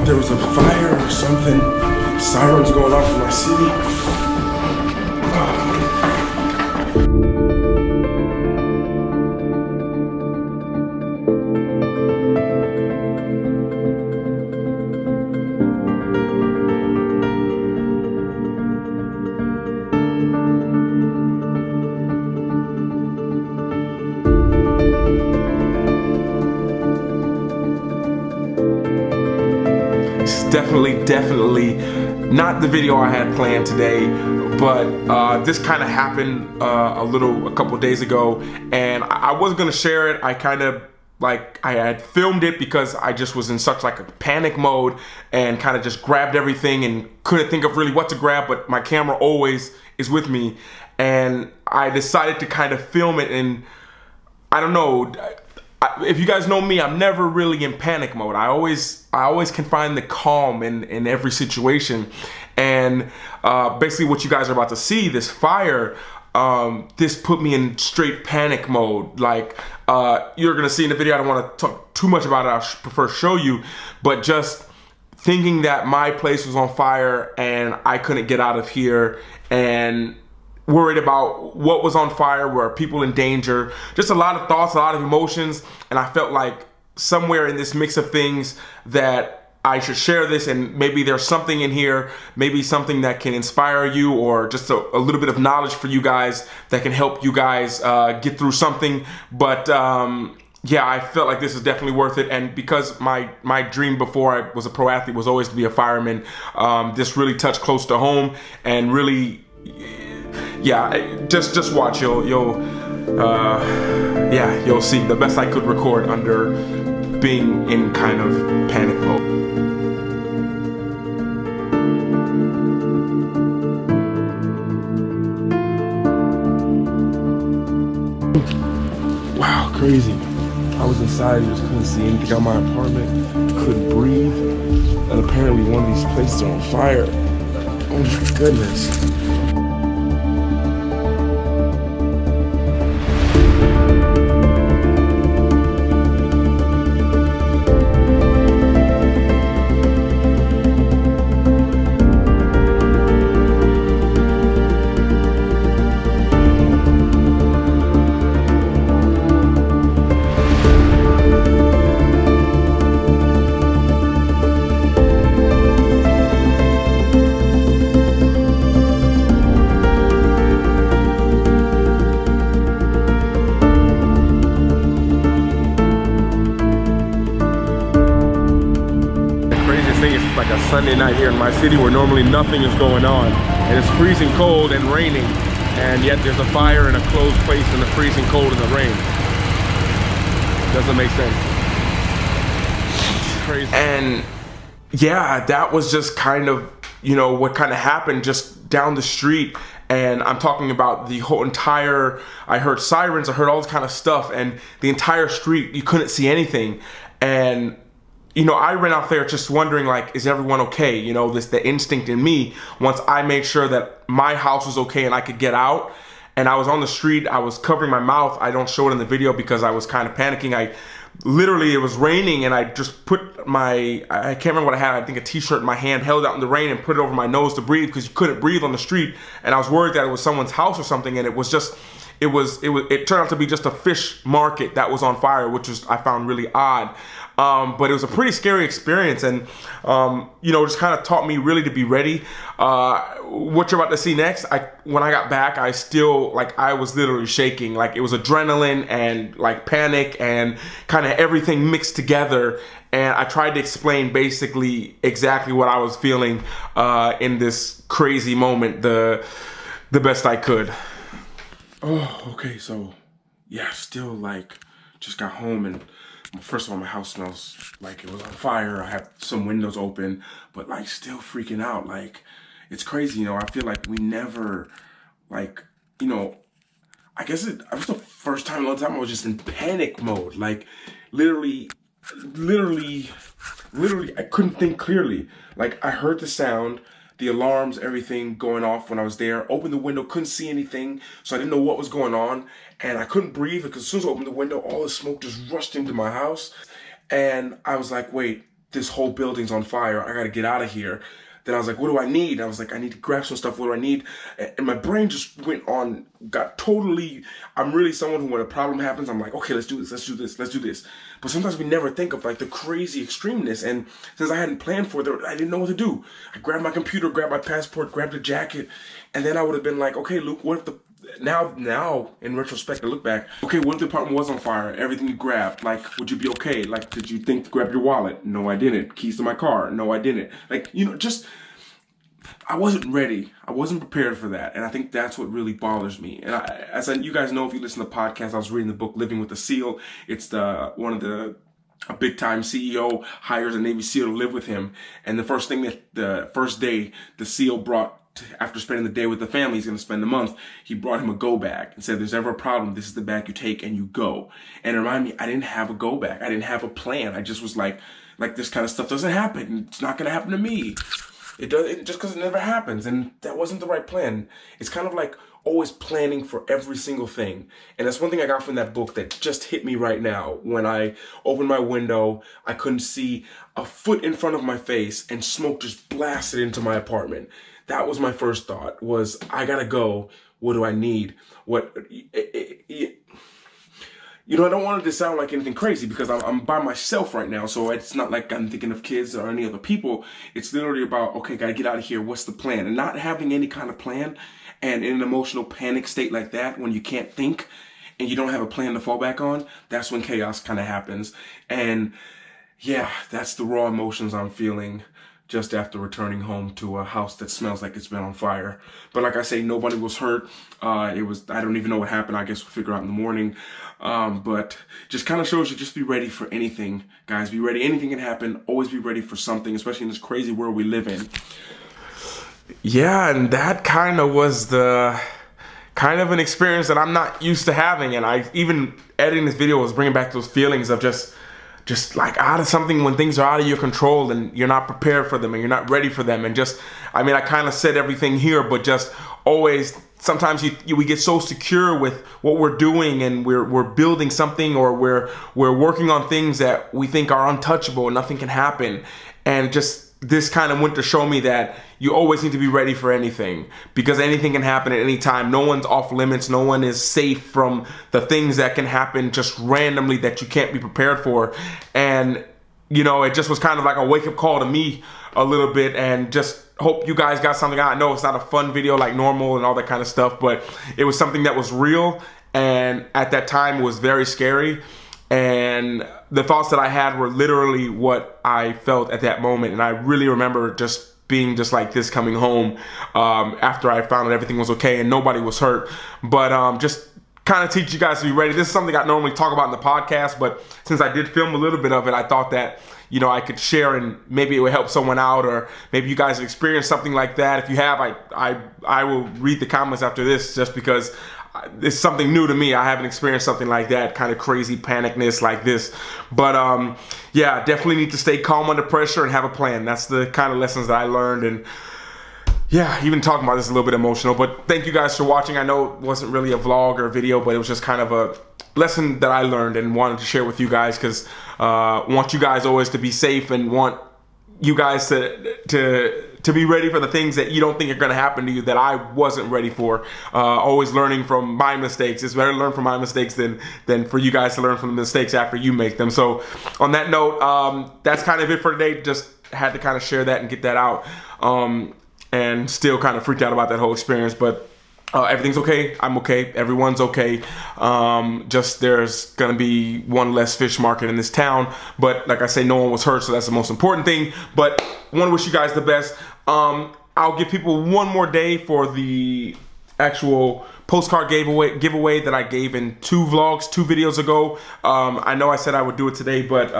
there was a fire or something. Sirens going off in my city. Definitely not the video I had planned today, but this kind of happened a couple days ago, and I wasn't gonna share it. I had filmed it because I just was in such like a panic mode and kind of just grabbed everything and couldn't think of really what to grab, but my camera always is with me, and I decided to kind of film it. And I don't know, if you guys know me, I'm never really in panic mode. I always can find the calm in every situation. And basically what you guys are about to see, this fire, this put me in straight panic mode. Like you're gonna see in the video, I don't wanna talk too much about it, I prefer show you, but just thinking that my place was on fire and I couldn't get out of here, and worried about what was on fire, were people in danger, just a lot of thoughts, a lot of emotions. And I felt like somewhere in this mix of things that I should share this, and maybe there's something in here, maybe something that can inspire you, or just a little bit of knowledge for you guys that can help you guys get through something. But yeah, I felt like this is definitely worth it. And because my dream before I was a pro athlete was always to be a fireman, this really touched close to home, and really, yeah, just watch. You'll see the best I could record under being in kind of panic mode. Wow, crazy. I was inside, you just couldn't see anything out my apartment, couldn't breathe, and apparently one of these places are on fire. Oh my goodness. It's like a Sunday night here in my city where normally nothing is going on, and it's freezing cold and raining, and yet there's a fire in a closed place in the freezing cold and the rain. Doesn't make sense. It's crazy. And yeah, that was just kind of, you know, what kind of happened just down the street. And I'm talking about the whole entire, I heard sirens, I heard all this kind of stuff, and the entire street, you couldn't see anything. And you know, I ran out there just wondering, like, is everyone okay? You know, the instinct in me, once I made sure that my house was okay and I could get out, and I was on the street, I was covering my mouth. I don't show it in the video because I was kind of panicking. It was raining, and I just put I can't remember what I had, I think a t-shirt in my hand, held out in the rain and put it over my nose to breathe, because you couldn't breathe on the street. And I was worried that it was someone's house or something, and it turned out to be just a fish market that was on fire, which I found really odd. But it was a pretty scary experience, and you know, just kind of taught me really to be ready. What you're about to see next, when I got back, I was literally shaking. Like, it was adrenaline and like panic and kind of everything mixed together. And I tried to explain basically exactly what I was feeling in this crazy moment the best I could. Oh, okay, so yeah, still like just got home, and first of all, my house smells like it was on fire. I have some windows open, but like still freaking out. Like, it's crazy, you know. I feel like we never, like, you know, I guess it was the first time in a long time I was just in panic mode. Like, literally, I couldn't think clearly. Like, I heard the sound, the alarms, everything going off when I was there. Opened the window, couldn't see anything, so I didn't know what was going on. And I couldn't breathe because as soon as I opened the window, all the smoke just rushed into my house. And I was like, wait, this whole building's on fire. I gotta get out of here. Then I was like, what do I need? I was like, I need to grab some stuff. What do I need? And my brain just went on, got totally, I'm really someone who, when a problem happens, I'm like, okay, let's do this, let's do this, let's do this. But sometimes we never think of like the crazy extremeness. And since I hadn't planned for it, I didn't know what to do. I grabbed my computer, grabbed my passport, grabbed a jacket. And then I would have been like, okay, Luke, what if now in retrospect, I look back, okay, what if the apartment was on fire? Everything you grabbed, like, would you be okay? Like, did you think to grab your wallet? No, I didn't. Keys to my car? No, I didn't. Like, just, I wasn't ready. I wasn't prepared for that. And I think that's what really bothers me. And you guys know, if you listen to the podcast, I was reading the book, Living with a SEAL. It's a big time CEO hires a Navy SEAL to live with him. And the first day the SEAL brought, after spending the day with the family, he's going to spend the month, he brought him a go bag and said, there's ever a problem, this is the bag you take and you go. And it reminded me, I didn't have a go bag. I didn't have a plan. I just was like this kind of stuff doesn't happen. It's not going to happen to me. It does, just because it never happens. And that wasn't the right plan. It's kind of like always planning for every single thing. And that's one thing I got from that book that just hit me right now. When I opened my window, I couldn't see a foot in front of my face and smoke just blasted into my apartment. That was my first thought, was I gotta go. What do I need? I don't want it to sound like anything crazy because I'm by myself right now. So it's not like I'm thinking of kids or any other people. It's literally about, okay, gotta get out of here. What's the plan? And not having any kind of plan, and in an emotional panic state like that, when you can't think and you don't have a plan to fall back on, that's when chaos kind of happens. And yeah, that's the raw emotions I'm feeling just after returning home to a house that smells like it's been on fire. But like I say, nobody was hurt. I don't even know what happened. I guess we'll figure out in the morning. But just kind of shows you, just be ready for anything, guys. Be ready. Anything can happen. Always be ready for something, especially in this crazy world we live in. Yeah, and that kind of was an experience that I'm not used to having. And I even editing this video was bringing back those feelings of just like out of something, when things are out of your control and you're not prepared for them and you're not ready for them. And I kind of said everything here, but just always, sometimes we get so secure with what we're doing, and we're building something, or we're working on things that we think are untouchable and nothing can happen. And just this kind of went to show me that you always need to be ready for anything, because anything can happen at any time. No one's off limits. No one is safe from the things that can happen just randomly that you can't be prepared for. And, it just was kind of like a wake-up call to me a little bit, and just hope you guys got something out. I know it's not a fun video like normal and all that kind of stuff, but it was something that was real, and at that time was very scary. And the thoughts that I had were literally what I felt at that moment. And I really remember just being just like this coming home after I found that everything was okay and nobody was hurt. But just kind of teach you guys to be ready. This is something I normally talk about in the podcast, but since I did film a little bit of it, I thought that I could share, and maybe it would help someone out, or maybe you guys have experienced something like that. If you have, I will read the comments after this, just because it's something new to me. I haven't experienced something like that, kind of crazy panicness like this. But yeah, definitely need to stay calm under pressure and have a plan. That's the kind of lessons that I learned. And yeah, even talking about this is a little bit emotional, but thank you guys for watching. I know it wasn't really a vlog or a video, but it was just kind of a lesson that I learned and wanted to share with you guys, because want you guys always to be safe, and want you guys to be ready for the things that you don't think are going to happen to you, that I wasn't ready for. Always learning from my mistakes. It's better to learn from my mistakes than for you guys to learn from the mistakes after you make them. So on that note, that's kind of it for today. Just had to kind of share that and get that out. And still kind of freaked out about that whole experience, but everything's okay. I'm okay. Everyone's okay. Just there's gonna be one less fish market in this town, but like I say, no one was hurt, so that's the most important thing. But I want to wish you guys the best. I'll give people one more day for the actual postcard giveaway that I gave in 2 videos ago. I know I said I would do it today, but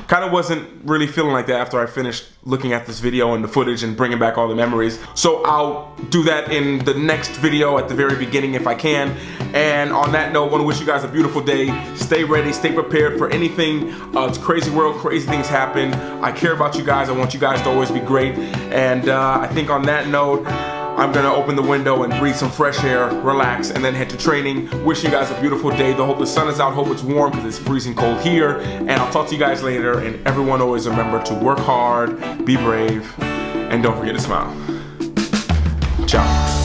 kind of wasn't really feeling like that after I finished looking at this video and the footage and bringing back all the memories. So I'll do that in the next video at the very beginning if I can. And on that note, I want to wish you guys a beautiful day. Stay ready, stay prepared for anything. It's a crazy world, crazy things happen. I care about you guys. I want you guys to always be great. And I think on that note, I'm gonna open the window and breathe some fresh air, relax, and then head to training. Wish you guys a beautiful day. Hope the sun is out, hope it's warm because it's freezing cold here. And I'll talk to you guys later. And everyone always remember to work hard, be brave, and don't forget to smile. Ciao.